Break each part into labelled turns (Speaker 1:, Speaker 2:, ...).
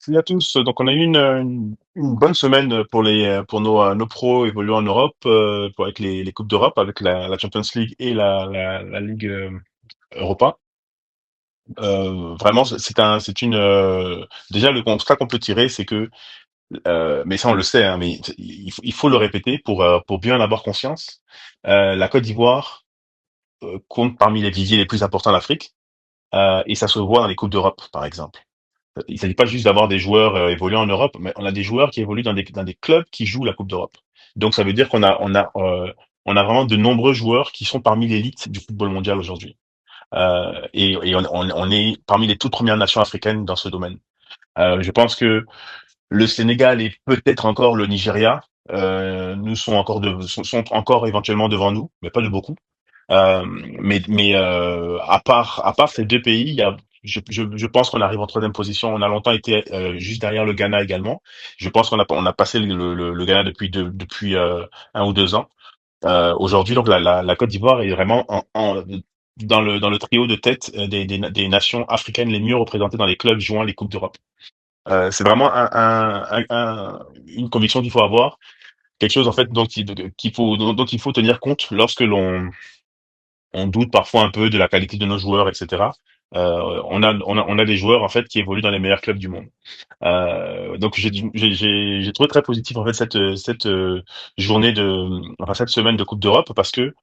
Speaker 1: Salut à tous. Donc, on a eu une bonne semaine pour pour nos pros évoluant en Europe, avec les coupes d'Europe, avec la Champions League et la Ligue Europa. Vraiment, c'est une déjà le constat qu'on peut tirer, c'est que mais ça on le sait, hein, mais il faut le répéter pour bien en avoir conscience. La Côte d'Ivoire compte parmi les viviers les plus importants d'Afrique, et ça se voit dans les coupes d'Europe, par exemple. Il s'agit pas juste d'avoir des joueurs évoluant en Europe, mais on a des joueurs qui évoluent dans des clubs qui jouent la Coupe d'Europe. Donc ça veut dire qu'on a vraiment de nombreux joueurs qui sont parmi l'élite du football mondial aujourd'hui. Et on est parmi les toutes premières nations africaines dans ce domaine. Je pense que le Sénégal et peut-être encore le Nigeria nous sont encore éventuellement devant nous, mais pas de beaucoup. Euh, mais à part ces deux pays, je pense qu'on arrive en troisième position. On a longtemps été juste derrière le Ghana également. Je pense qu'on a passé le Ghana depuis 1 ou 2 ans. Aujourd'hui, donc la Côte d'Ivoire est vraiment dans le trio de tête des nations africaines les mieux représentées dans les clubs jouant les coupes d'Europe. C'est vraiment une conviction qu'il faut avoir, quelque chose en fait dont il faut tenir compte lorsque on doute parfois un peu de la qualité de nos joueurs, etc. On a des joueurs en fait qui évoluent dans les meilleurs clubs du monde. Donc j'ai trouvé très positif en fait cette journée enfin cette semaine de Coupe d'Europe parce que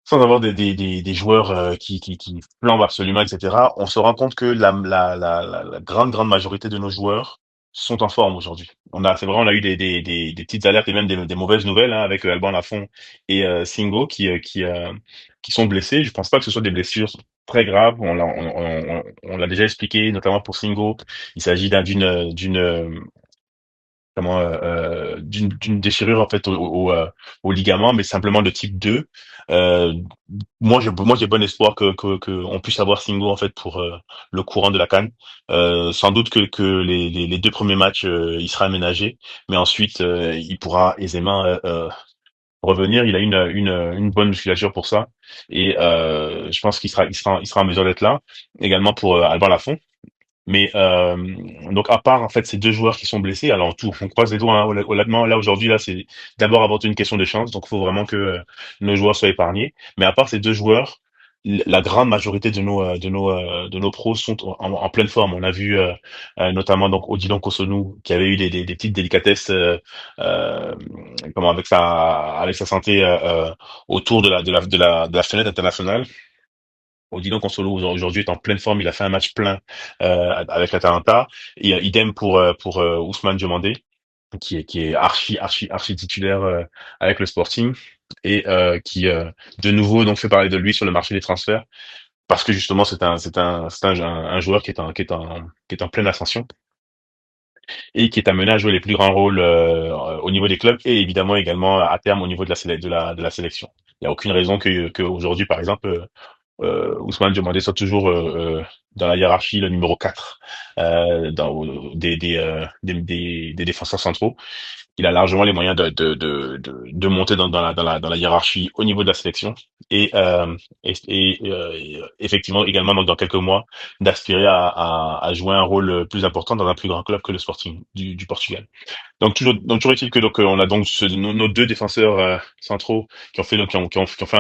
Speaker 1: sans avoir des joueurs qui flambent absolument, etc. On se rend compte que la grande majorité de nos joueurs sont en forme aujourd'hui. C'est vrai, on a eu des petites alertes et même des mauvaises nouvelles hein, avec Alban Lafont et Singo qui sont blessés. Je pense pas que ce soit des blessures très graves. On l'a déjà expliqué, notamment pour Singo. Il s'agit d'une déchirure en fait au ligament, mais simplement de type 2. Euh, moi j'ai bon espoir que on puisse avoir Singo en fait pour le courant de la CAN. Sans doute que les 2 premiers matchs il sera aménagé, mais ensuite il pourra aisément revenir. Il a une bonne musculature pour ça, et je pense qu'il sera en mesure d'être là. Également pour Alban Lafont. Mais donc à part en fait ces 2 joueurs qui sont blessés, alors tout, on croise les doigts. Hein, honnêtement, là aujourd'hui, là c'est d'abord avant tout une question de chance, donc il faut vraiment que nos joueurs soient épargnés. Mais à part ces 2 joueurs, la grande majorité de nos pros sont en pleine forme. On a vu notamment donc Odilon Kosunu qui avait eu des petites délicatesses euh, comment avec sa santé autour de la fenêtre internationale. Odilon Consolo aujourd'hui est en pleine forme, il a fait un match plein avec l'Atalanta. Et idem pour Ousmane Diomandé, qui est archi titulaire avec le Sporting et qui de nouveau donc fait parler de lui sur le marché des transferts parce que justement un joueur qui est en pleine ascension et qui est amené à jouer les plus grands rôles au niveau des clubs et évidemment également à terme au niveau de de la sélection. Il n'y a aucune raison que aujourd'hui par exemple Ousmane Diomandé soit toujours dans la hiérarchie le numéro 4 des défenseurs centraux. Il a largement les moyens de monter dans la hiérarchie au niveau de la sélection et, effectivement également dans quelques mois d'aspirer à jouer un rôle plus important dans un plus grand club que le Sporting du Portugal. Donc toujours est-il que donc on a donc nos 2 défenseurs centraux qui ont fait qui ont fait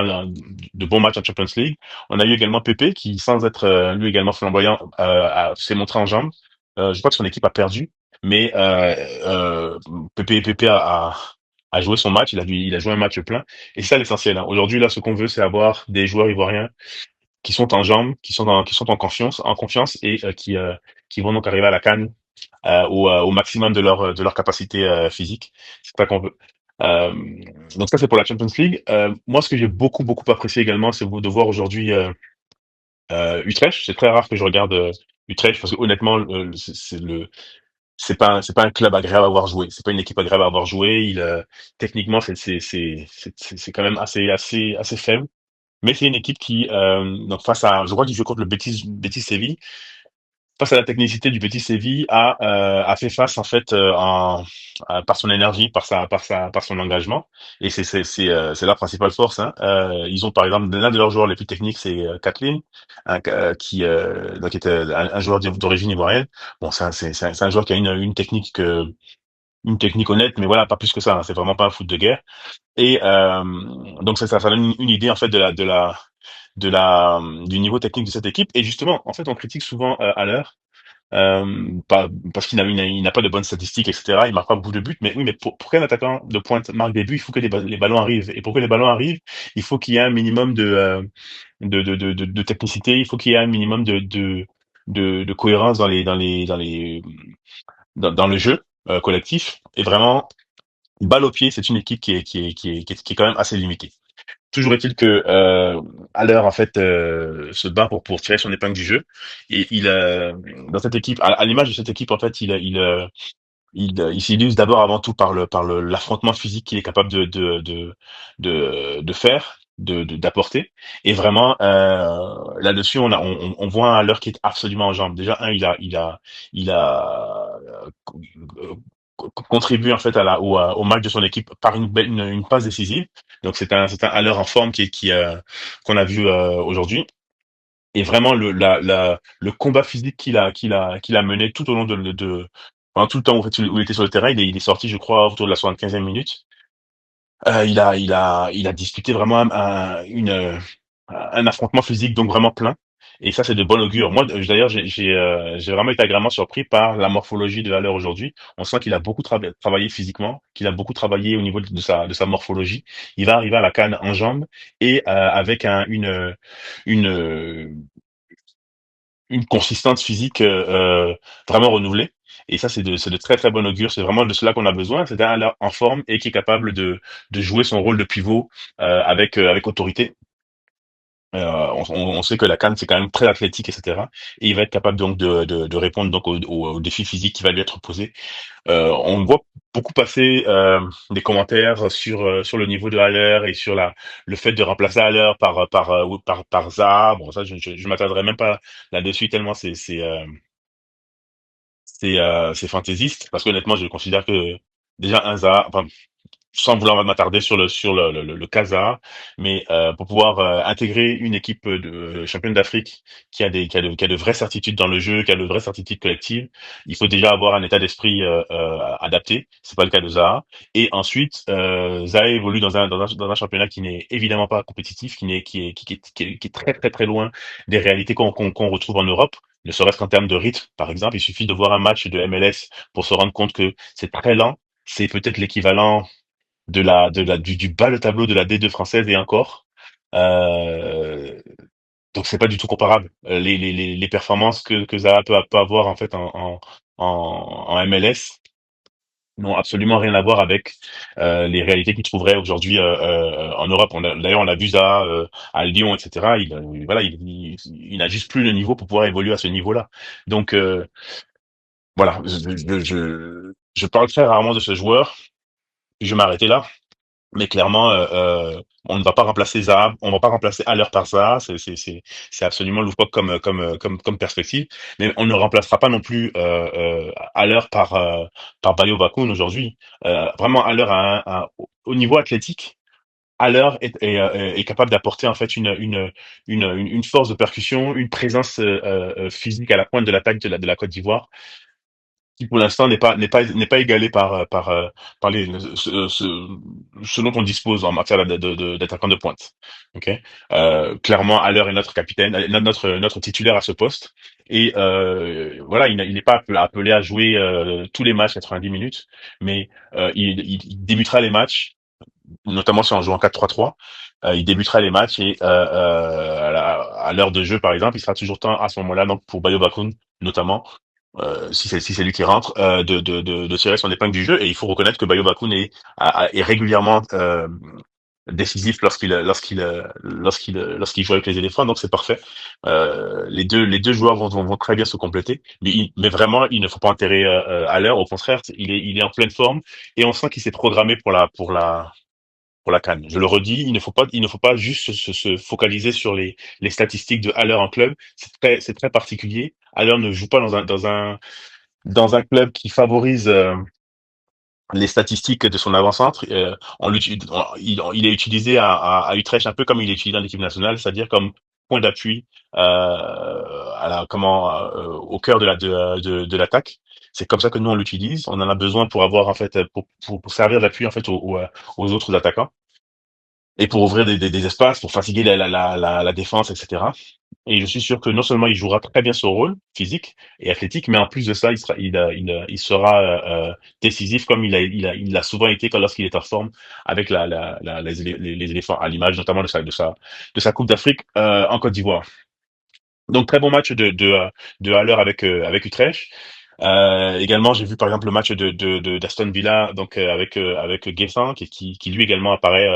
Speaker 1: de bons matchs en Champions League. On a eu également Pepe qui, sans être lui également flamboyant, s'est montré en jambes. Je crois que son équipe a perdu, mais Pepe a joué son match. Il a joué un match plein. Et c'est ça l'essentiel. Hein. Aujourd'hui là, ce qu'on veut, c'est avoir des joueurs ivoiriens qui sont en jambes, qui sont en confiance et qui vont donc arriver à la CAN au maximum de leur capacité physique. C'est ça qu'on veut. Euh, donc ça c'est pour la Champions League. Moi ce que j'ai beaucoup apprécié également c'est de voir aujourd'hui Utrecht. C'est très rare que je regarde Utrecht parce que honnêtement c'est pas un club agréable à avoir joué. C'est pas une équipe agréable à avoir joué. Techniquement c'est quand même assez faible. Mais c'est une équipe qui donc face à je crois qu'ils jouent contre le Betis Séville face à la technicité du petit Séville, a fait face en fait par son énergie, par son engagement. Et c'est leur principale force. Hein. Ils ont par exemple l'un de leurs joueurs les plus techniques, c'est Kathleen, qui donc était un joueur d'origine ivoirienne. Bon, c'est un joueur qui a une technique honnête, mais voilà, pas plus que ça. Hein. C'est vraiment pas un foot de guerre. Et donc ça donne une idée en fait du niveau technique de cette équipe. Et justement, en fait, on critique souvent à l'heure parce il n'a pas de bonnes statistiques, etc. Il marque pas beaucoup de buts, mais oui, mais pour qu'un attaquant de pointe marque des buts, il faut que les ballons arrivent. Et pour que les ballons arrivent, il faut qu'il y ait un minimum de technicité, il faut qu'il y ait un minimum de cohérence dans le jeu collectif. Et vraiment, balle au pied, c'est une équipe qui est quand même assez limitée. Toujours est-il que Haller en fait se bat pour tirer son épingle du jeu et dans cette équipe à l'image de cette équipe en fait il s'illustre d'abord avant tout par l'affrontement physique qu'il est capable de faire d'apporter et vraiment là-dessus on voit un Haller qui est absolument en jambes. Déjà il a contribué en fait au match de son équipe par une passe décisive. Donc c'est un Haller en forme qu'on a vu aujourd'hui. Et vraiment le combat physique qu'il a mené tout au long pendant tout le temps où il était sur le terrain, il est sorti, je crois, autour de la 75e minute. Il a disputé vraiment un affrontement physique donc vraiment plein. Et ça, c'est de bon augure. Moi, d'ailleurs, j'ai vraiment été agréablement surpris par la morphologie de Haller aujourd'hui. On sent qu'il a beaucoup travaillé physiquement, qu'il a beaucoup travaillé au niveau de sa morphologie. Il va arriver à la CAN en jambes et avec une, une consistance physique vraiment renouvelée. Et ça, c'est de très très bon augure. C'est vraiment de cela qu'on a besoin. C'est un là en forme et qui est capable de jouer son rôle de pivot avec autorité. On sait que la CAN c'est quand même très athlétique, etc. Et il va être capable donc de répondre donc au défi physique qui va lui être posé. On voit beaucoup passer des commentaires sur le niveau de Haller et sur le fait de remplacer Haller par Zaha. Bon, ça, je m'attarderai même pas là-dessus tellement c'est fantaisiste parce qu'honnêtement, je considère que déjà un Zaha, enfin, sans vouloir m'attarder sur le Casa, mais pour pouvoir intégrer une équipe de championne d'Afrique qui a de vraies certitudes dans le jeu, qui a de vraies certitudes collectives, il faut déjà avoir un état d'esprit adapté. C'est pas le cas de Zaha. Et ensuite, Zaha évolue dans un championnat qui n'est évidemment pas compétitif, qui est très très très loin des réalités qu'on retrouve en Europe. Ne serait-ce qu'en termes de rythme, par exemple, il suffit de voir un match de MLS pour se rendre compte que c'est très lent. C'est peut-être l'équivalent du bas de tableau de la D2 française et encore. Euh, donc c'est pas du tout comparable. Les performances que Zaha peut avoir en fait en MLS n'ont absolument rien à voir avec les réalités qu'il trouverait aujourd'hui en Europe. D'ailleurs, on a vu Zaha à Lyon, etc. Voilà, il n'a juste plus le niveau pour pouvoir évoluer à ce niveau-là. Donc voilà, je parle très rarement de ce joueur. Je vais m'arrêter là. Mais clairement, on ne va pas remplacer Zaha, on va pas remplacer Haller par Zaha, c'est absolument loufoque comme perspective. Mais on ne remplacera pas non plus Haller par Bayo Bakoun aujourd'hui. Vraiment Haller au niveau athlétique, Haller est capable d'apporter en fait une force de percussion, une présence physique à la pointe de l'attaque de la Côte d'Ivoire qui pour l'instant n'est pas égalé par ce dont on dispose en matière d'attaquant de pointe. Ok. Clairement, Haller est notre capitaine, notre titulaire à ce poste. Et voilà, il n'est pas appelé à jouer tous les matchs 90 minutes, mais il débutera les matchs, notamment si on joue en 4-3-3. Il débutera les matchs et à l'heure de jeu, par exemple, il sera toujours temps à ce moment-là, donc pour Bayo Bakoun notamment, si c'est lui qui rentre, de tirer son épingle du jeu. Et il faut reconnaître que Bayo Bakoun est régulièrement décisif lorsqu'il joue avec les éléphants. Donc c'est parfait. Les deux joueurs vont très bien se compléter. Mais vraiment, il ne faut pas enterrer à l'heure. Au contraire, il est en pleine forme et on sent qu'il s'est programmé pour la CAN. Je le redis, il ne faut pas juste se focaliser sur les statistiques de Haller en club. C'est très particulier. Haller ne joue pas dans un club qui favorise les statistiques de son avant-centre. Il est utilisé à Utrecht un peu comme il est utilisé dans l'équipe nationale, c'est-à-dire comme point d'appui au cœur de l'attaque. C'est comme ça que nous on l'utilise. On en a besoin pour avoir en fait pour servir d'appui en fait aux autres attaquants et pour ouvrir des espaces, pour fatiguer la défense, etc. Et je suis sûr que non seulement il jouera très bien son rôle physique et athlétique, mais en plus de ça, il sera décisif comme il l'a souvent été quand lorsqu'il est en forme avec les éléphants, à l'image notamment de sa Coupe d'Afrique en Côte d'Ivoire. Donc très bon match de Haller avec Utrecht. Également, j'ai vu par exemple le match d'Aston Villa donc avec Guessant qui lui également apparaît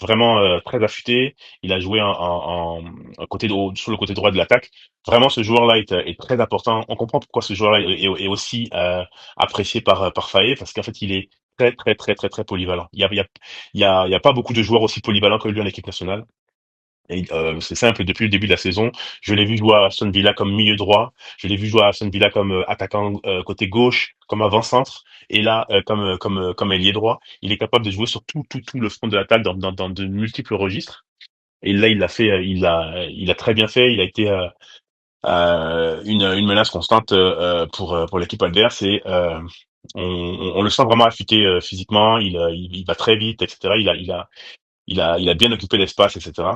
Speaker 1: vraiment très affûté. Il a joué sur le côté droit de l'attaque. Vraiment, ce joueur-là est très important. On comprend pourquoi ce joueur-là est aussi apprécié par Faé parce qu'en fait, il est très très très très très polyvalent. Il y a pas beaucoup de joueurs aussi polyvalents que lui en équipe nationale. Et c'est simple, depuis le début de la saison, je l'ai vu jouer à Aston Villa comme milieu droit, je l'ai vu jouer à Aston Villa comme attaquant côté gauche, comme avant-centre, et là comme ailier droit. Il est capable de jouer sur tout le front de l'attaque dans de multiples registres. Et là, il l'a fait, il a très bien fait. Il a été une menace constante pour l'équipe adverse. Et on le sent vraiment affûté physiquement. Il va très vite, etc. Il a bien occupé l'espace, etc.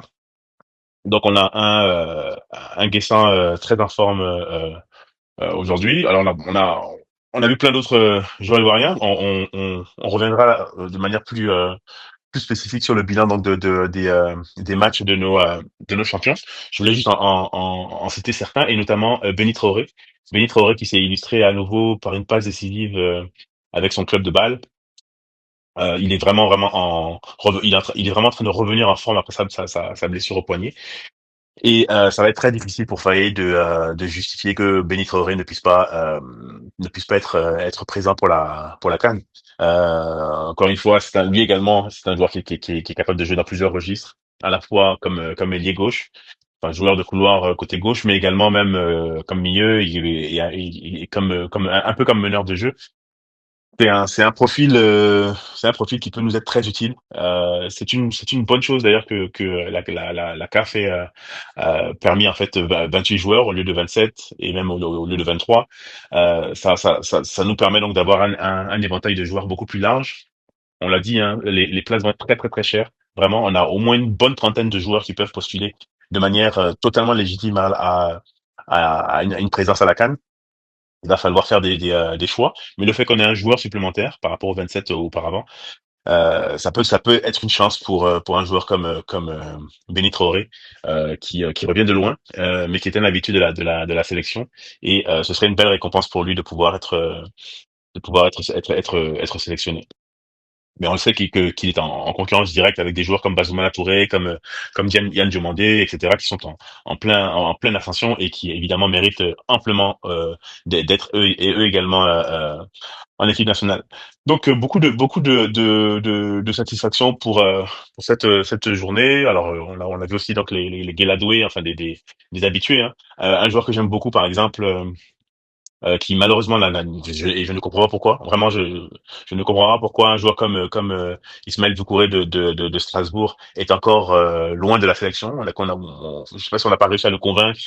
Speaker 1: Donc on a un Guessin très en forme aujourd'hui. Alors on a vu plein d'autres joueurs ivoiriens. On reviendra de manière plus spécifique sur le bilan donc des matchs de nos champions. Je voulais juste en citer certains et notamment Béni Traoré. Béni Traoré qui s'est illustré à nouveau par une passe décisive avec son club de Bâle. Il est vraiment il est vraiment en train de revenir en forme après sa blessure au poignet. Et ça va être très difficile pour Faye de justifier que Béni Traoré ne puisse pas être présent pour la CAN. Encore une fois, lui également, c'est un joueur qui est capable de jouer dans plusieurs registres, à la fois comme ailier gauche, enfin joueur de couloir côté gauche, mais également même comme milieu et comme un peu comme meneur de jeu. C'est un profil qui peut nous être très utile. C'est une bonne chose d'ailleurs que la CAF ait permis en fait 28 joueurs au lieu de 27 et même au lieu de 23. Ça nous permet donc d'avoir un éventail de joueurs beaucoup plus large. On l'a dit, hein, les places vont être très très très chères. Vraiment, on a au moins une bonne trentaine de joueurs qui peuvent postuler de manière totalement légitime à une présence à la CAN. Il va falloir faire des choix, mais le fait qu'on ait un joueur supplémentaire par rapport aux 27 auparavant, ça peut être une chance pour un joueur comme Béni Traoré, qui revient de loin, mais qui était une habitude de la sélection, et ce serait une belle récompense pour lui de pouvoir être sélectionné. Mais on le sait qu'il est en concurrence directe avec des joueurs comme Bazoumana Touré, comme Yann Diomandé, etc., qui sont en pleine ascension et qui évidemment méritent amplement d'être eux également en équipe nationale. Donc beaucoup de satisfaction pour cette journée. Alors on a vu aussi donc les Guéladoué, enfin des habitués, hein. Un joueur que j'aime beaucoup par exemple. Qui malheureusement et je ne comprends pas pourquoi. Vraiment, je ne comprends pas pourquoi un joueur comme Ismaël Doucouré de Strasbourg est encore loin de la sélection. Je sais pas si on n'a pas réussi à le convaincre.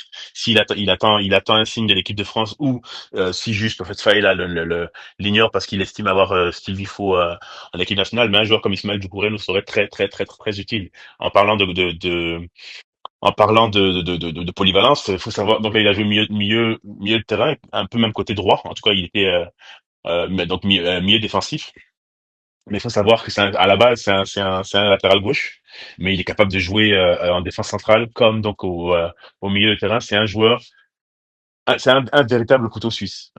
Speaker 1: Il attend un signe de l'équipe de France ou si juste en fait Faïla l'ignore parce qu'il estime avoir ce qu'il lui faut en équipe nationale. Mais un joueur comme Ismaël Doucouré nous serait très très très très, très utile. En parlant de polyvalence, il faut savoir. Donc là, il a joué milieu de terrain, un peu même côté droit. En tout cas, il était mais donc milieu défensif. Mais il faut savoir que à la base, c'est un latéral gauche, mais il est capable de jouer en défense centrale comme donc au milieu de terrain. C'est un joueur, c'est un véritable couteau suisse.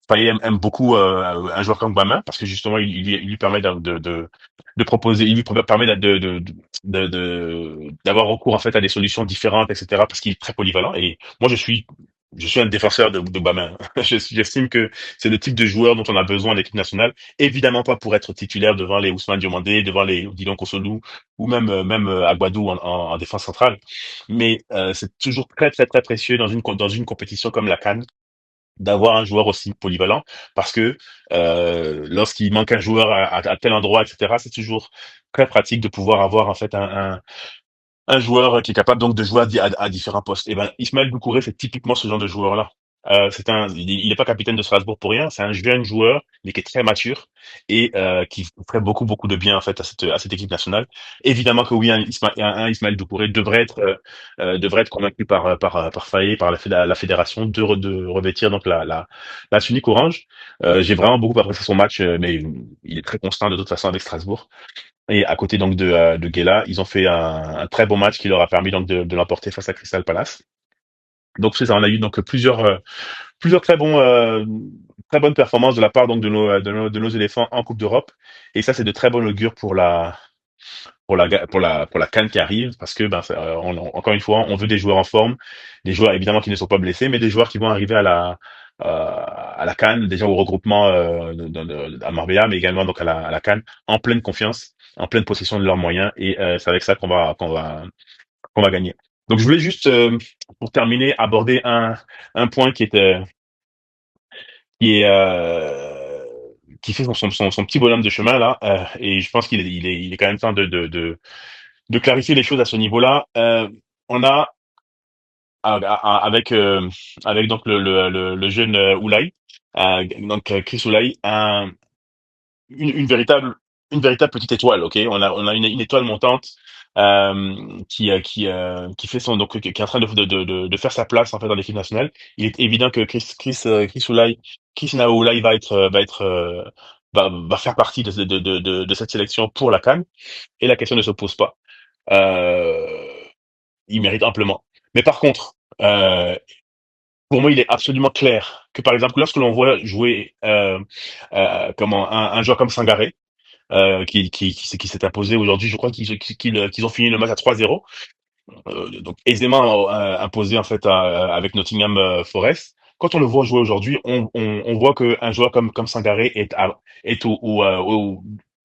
Speaker 1: Payet aime beaucoup un joueur comme Bamin parce que justement il lui permet de proposer, il lui permet d'avoir recours en fait à des solutions différentes, etc. Parce qu'il est très polyvalent et moi je suis je suis un défenseur de Bamin. J'estime que c'est le type de joueur dont on a besoin en équipe nationale. Évidemment pas pour être titulaire devant les Ousmane Diomandé, devant les Odilon Kosolu ou même Agbadou en défense centrale. Mais c'est toujours très très très précieux dans une compétition comme la CAN d'avoir un joueur aussi polyvalent parce que lorsqu'il manque un joueur à tel endroit, etc., c'est toujours très pratique de pouvoir avoir en fait un joueur qui est capable donc de jouer à différents postes. Et ben Ismaël Doucouré, c'est typiquement ce genre de joueur-là. Il est pas capitaine de Strasbourg pour rien. C'est un jeune joueur, mais qui est très mature et qui ferait beaucoup beaucoup de bien en fait à cette équipe nationale. Évidemment que oui, un Ismaël Doucouré devrait être convaincu par Faye, par la fédération de revêtir donc la tunique orange. J'ai vraiment beaucoup apprécié son match, mais il est très constant de toute façon avec Strasbourg. Et à côté donc de Guela, ils ont fait un très bon match qui leur a permis donc de l'emporter face à Crystal Palace. Donc c'est ça, on a eu donc plusieurs très bonnes performances de la part donc de nos éléphants en Coupe d'Europe. Et ça c'est de très bon augure pour la CAN qui arrive parce que encore une fois on veut des joueurs en forme, des joueurs évidemment qui ne sont pas blessés, mais des joueurs qui vont arriver à la CAN, déjà au regroupement à Marbella, mais également donc à la CAN en pleine confiance, en pleine possession de leurs moyens et c'est avec ça qu'on va gagner. Donc je voulais juste pour terminer aborder un point qui est qui fait son petit bonhomme de chemin là et je pense qu'il est quand même temps de clarifier les choses à ce niveau-là. On a avec avec donc le jeune Oulay, Chris Oulay, une véritable une véritable petite étoile. Ok, on a une étoile montante qui fait son donc qui est en train de faire sa place en fait dans l'équipe nationale. Il est évident que Chris Oulay, Chris Nao Oulay va faire partie de cette sélection pour la CAN et la question ne se pose pas. Euh, il mérite amplement. Mais par contre, pour moi, il est absolument clair que, par exemple, lorsque l'on voit jouer comment un joueur comme Sangaré, qui s'est imposé aujourd'hui, je crois qu'ils ont fini le match à 3-0, donc aisément imposé en fait avec Nottingham Forest. Quand on le voit jouer aujourd'hui, on voit qu'un joueur comme Sangaré est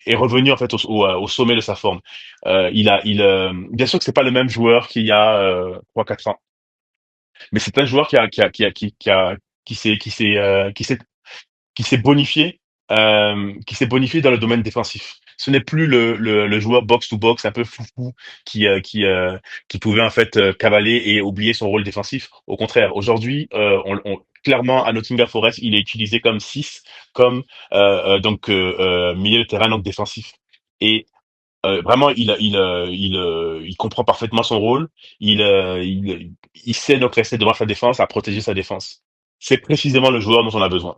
Speaker 1: est revenu en fait au sommet de sa forme. Bien sûr que c'est pas le même joueur qu'il y a 3-4 ans, mais c'est un joueur qui s'est bonifié, qui s'est bonifié dans le domaine défensif. Ce n'est plus le joueur box to box un peu foufou qui euh, qui euh, qui pouvait en fait cavaler et oublier son rôle défensif. Au contraire, aujourd'hui, clairement à Nottingham Forest, il est utilisé comme 6, comme milieu de terrain donc défensif. Et vraiment, il comprend parfaitement son rôle. Il sait donc rester devant sa défense, à protéger sa défense. C'est précisément le joueur dont on a besoin.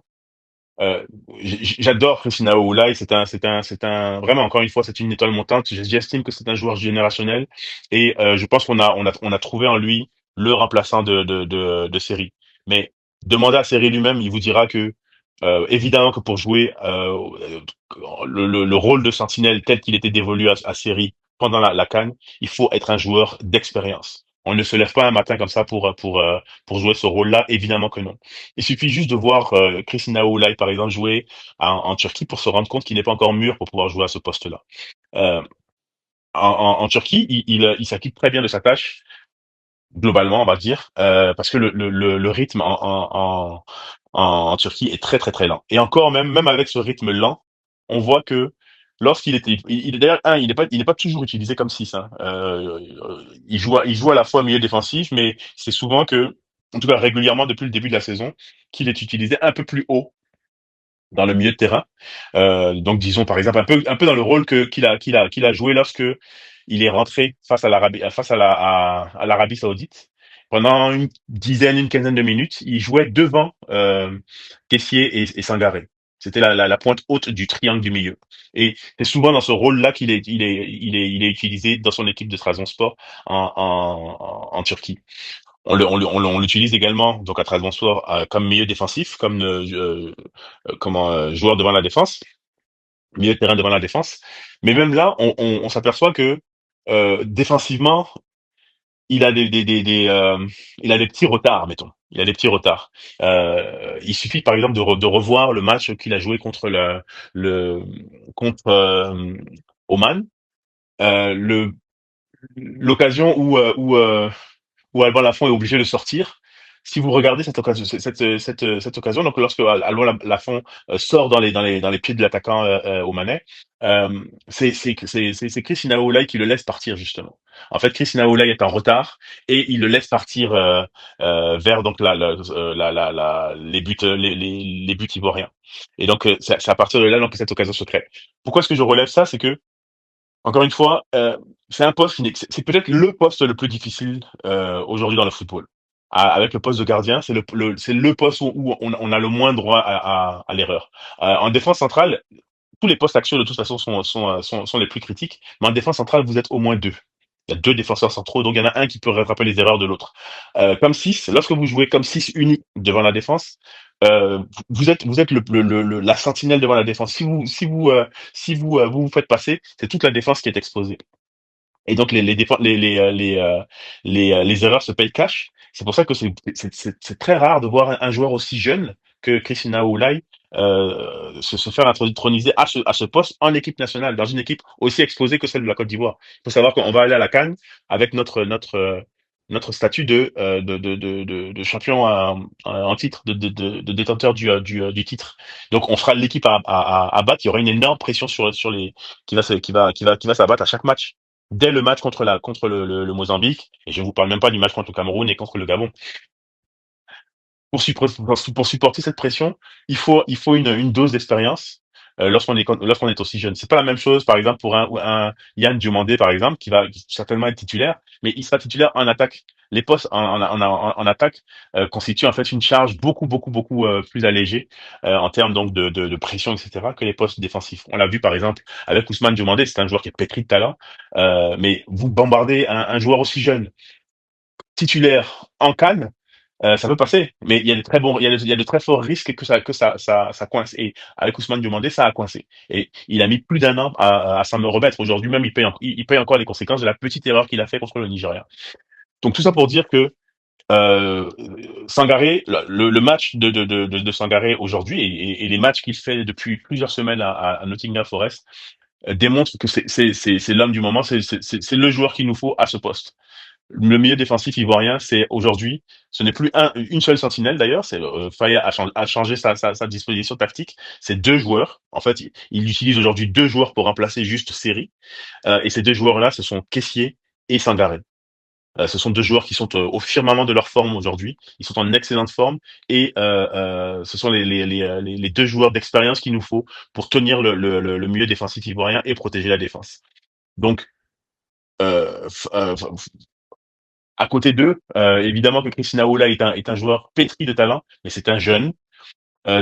Speaker 1: Euh, J'adore Christina Oulay. Vraiment encore une fois, c'est une étoile montante. J'estime que c'est un joueur générationnel et je pense on a trouvé en lui le remplaçant de Seri. Mais demandez à Seri lui-même, il vous dira que évidemment que pour jouer le rôle de sentinelle tel qu'il était dévolu à Seri pendant la CAN, il faut être un joueur d'expérience. On ne se lève pas un matin comme ça pour jouer ce rôle-là, évidemment que non. Il suffit juste de voir Chris Naoulay, par exemple, jouer en Turquie pour se rendre compte qu'il n'est pas encore mûr pour pouvoir jouer à ce poste-là. Euh, en Turquie, il s'acquitte très bien de sa tâche, globalement, on va dire, parce que le rythme en Turquie est très très très lent. Et encore même avec ce rythme lent, on voit que lorsqu'il était, d'ailleurs il n'est pas toujours utilisé comme 6. Hein. Il joue à la fois milieu défensif, mais c'est souvent que, en tout cas régulièrement depuis le début de la saison, qu'il est utilisé un peu plus haut dans le milieu de terrain. Donc disons par exemple un peu dans le rôle qu'il a joué lorsque il est rentré face à l'Arabie Saoudite. Pendant une quinzaine de minutes, il jouait devant Kessié et Sangaré. C'était la pointe haute du triangle du milieu. Et c'est souvent dans ce rôle-là qu'il est utilisé dans son équipe de Trabzonspor en Turquie. On l'utilise également donc à Trabzonspor comme milieu défensif, comme joueur devant la défense, milieu de terrain devant la défense. Mais même là, on s'aperçoit que défensivement, il a il a des petits retards, mettons. Il a des petits retards. Il suffit par exemple de revoir le match qu'il a joué contre le contre Oman. Le L'occasion où Alban Lafont est obligé de sortir. Si vous regardez cette occasion, donc lorsque Alban Lafont sort dans les pieds de l'attaquant omanais, c'est Chris Inaoulay qui le laisse partir justement. En fait, Chris Inaoulay est en retard et il le laisse partir vers donc les buts les buts ivoiriens. Et donc c'est à partir de là donc que cette occasion se crée. Pourquoi est-ce que je relève ça? C'est que encore une fois, c'est un poste c'est peut-être le poste le plus difficile aujourd'hui dans le football. Avec le poste de gardien, c'est le poste où on a le moins droit à l'erreur. En défense centrale, tous les postes axiaux de toute façon sont les plus critiques, mais en défense centrale, vous êtes au moins deux. Il y a deux défenseurs centraux, donc il y en a un qui peut rattraper les erreurs de l'autre. Comme 6, lorsque vous jouez comme 6 unique devant la défense, vous êtes la sentinelle devant la défense. Si vous faites passer, c'est toute la défense qui est exposée. Et donc les erreurs se payent cash. C'est pour ça que c'est très rare de voir un joueur aussi jeune que Christina Oulay se faire introniser à ce poste en équipe nationale, dans une équipe aussi exposée que celle de la Côte d'Ivoire. Il faut savoir qu'on va aller à la CAN avec notre statut de champion en titre, de détenteur du titre. Donc on sera l'équipe à battre. Il y aura une énorme pression sur les qui va s'abattre à chaque match dès le match contre le Mozambique, et je ne vous parle même pas du match contre le Cameroun et contre le Gabon. Pour supporter cette pression, il faut une dose d'expérience lorsqu'on est aussi jeune. C'est pas la même chose, par exemple, pour un Yann Diomandé, par exemple, qui certainement être titulaire, mais il sera titulaire en attaque. Les postes en attaque constituent en fait une charge beaucoup plus allégée en termes donc de pression, etc., que les postes défensifs. On l'a vu par exemple avec Ousmane Diomandé, c'est un joueur qui est pétri de talent, mais vous bombardez un joueur aussi jeune titulaire en CAN, ça peut passer, mais il y a des très bons, il y a de très forts risques ça coince. Et avec Ousmane Diomandé, ça a coincé. Et il a mis plus d'un an à s'en remettre. Aujourd'hui même, il paye encore les conséquences de la petite erreur qu'il a fait contre le Nigeria. Donc tout ça pour dire que euh, Sangaré, le match de Sangaré aujourd'hui et les matchs qu'il fait depuis plusieurs semaines à Nottingham Forest démontrent que c'est l'homme du moment, c'est le joueur qu'il nous faut à ce poste. Le milieu défensif ivoirien, c'est aujourd'hui, ce n'est plus une seule sentinelle d'ailleurs. C'est Faye a changé sa disposition tactique. C'est deux joueurs. En fait, il utilise aujourd'hui deux joueurs pour remplacer juste Seri. Et ces deux joueurs-là, ce sont Kessié et Sangaré. Ce sont deux joueurs qui sont au firmament de leur forme aujourd'hui. Ils sont en excellente forme et ce sont les deux joueurs d'expérience qu'il nous faut pour tenir le milieu défensif ivoirien et protéger la défense. Donc, euh, f- euh, à côté d'eux, évidemment que Christina Oula est un joueur pétri de talent, mais c'est un jeune.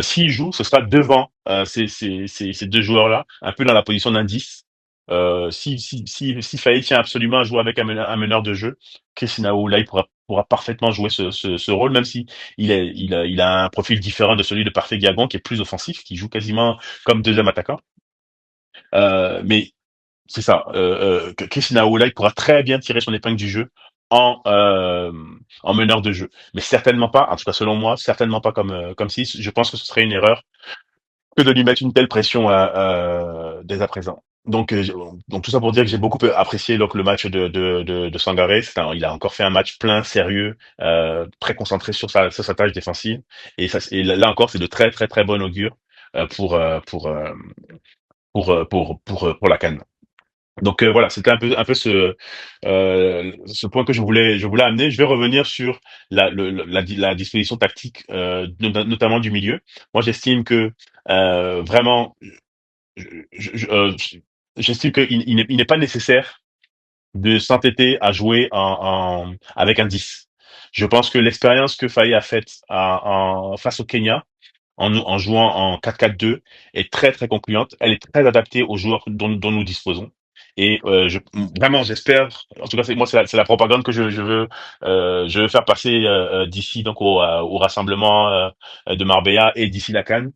Speaker 1: S'il joue, ce sera devant ces deux joueurs-là, un peu dans la position d'indice. Si Faye tient absolument à jouer avec un meneur de jeu, Christina Oula pourra parfaitement jouer ce rôle, même si il a un profil différent de celui de Parfait Diagon, qui est plus offensif, qui joue quasiment comme deuxième attaquant. Mais c'est ça. Christina Oulay pourra très bien tirer son épingle du jeu en en meneur de jeu, mais certainement pas, en tout cas selon moi, certainement pas comme si. Je pense que ce serait une erreur que de lui mettre une telle pression dès à présent. Donc tout ça pour dire que j'ai beaucoup apprécié donc le match de Sangaré. Il a encore fait un match plein, sérieux, très concentré sur sa tâche défensive. Et là encore, c'est de très bon augure pour la CAN. Donc voilà, c'était un peu ce point que je voulais amener. Je vais revenir sur la disposition tactique, notamment du milieu. Moi, j'estime que vraiment, je- je- euh, je- j'estime qu'il n'est pas nécessaire de s'entêter à jouer avec un 10. Je pense que l'expérience que Faye a faite face au Kenya en jouant en 4-4-2 est très concluante. Elle est très adaptée aux joueurs dont nous disposons. Et vraiment, j'espère. En tout cas, c'est la propagande que je veux faire passer d'ici donc au rassemblement de Marbella et d'ici la CAN.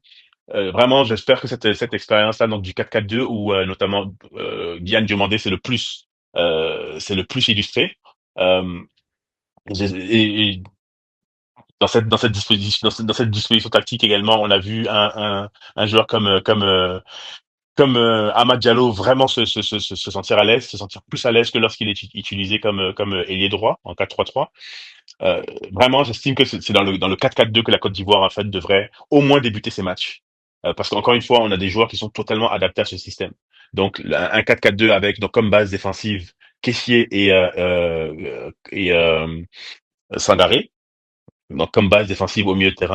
Speaker 1: Vraiment, j'espère que cette expérience-là, donc du 4-4-2, où notamment Guyane Diomandé, c'est le plus illustré. Euh, dans cette disposition dans cette disposition tactique également, on a vu un joueur comme Amad Diallo vraiment se sentir à l'aise, se sentir plus à l'aise que lorsqu'il est utilisé comme ailier droit en 4-3-3. Euh, Vraiment, j'estime que c'est dans le 4-4-2 que la Côte d'Ivoire en fait devrait au moins débuter ses matchs. Parce qu'encore une fois, on a des joueurs qui sont totalement adaptés à ce système. Donc un 4-4-2 avec donc comme base défensive Kessié et Sangaré, donc comme base défensive au milieu de terrain.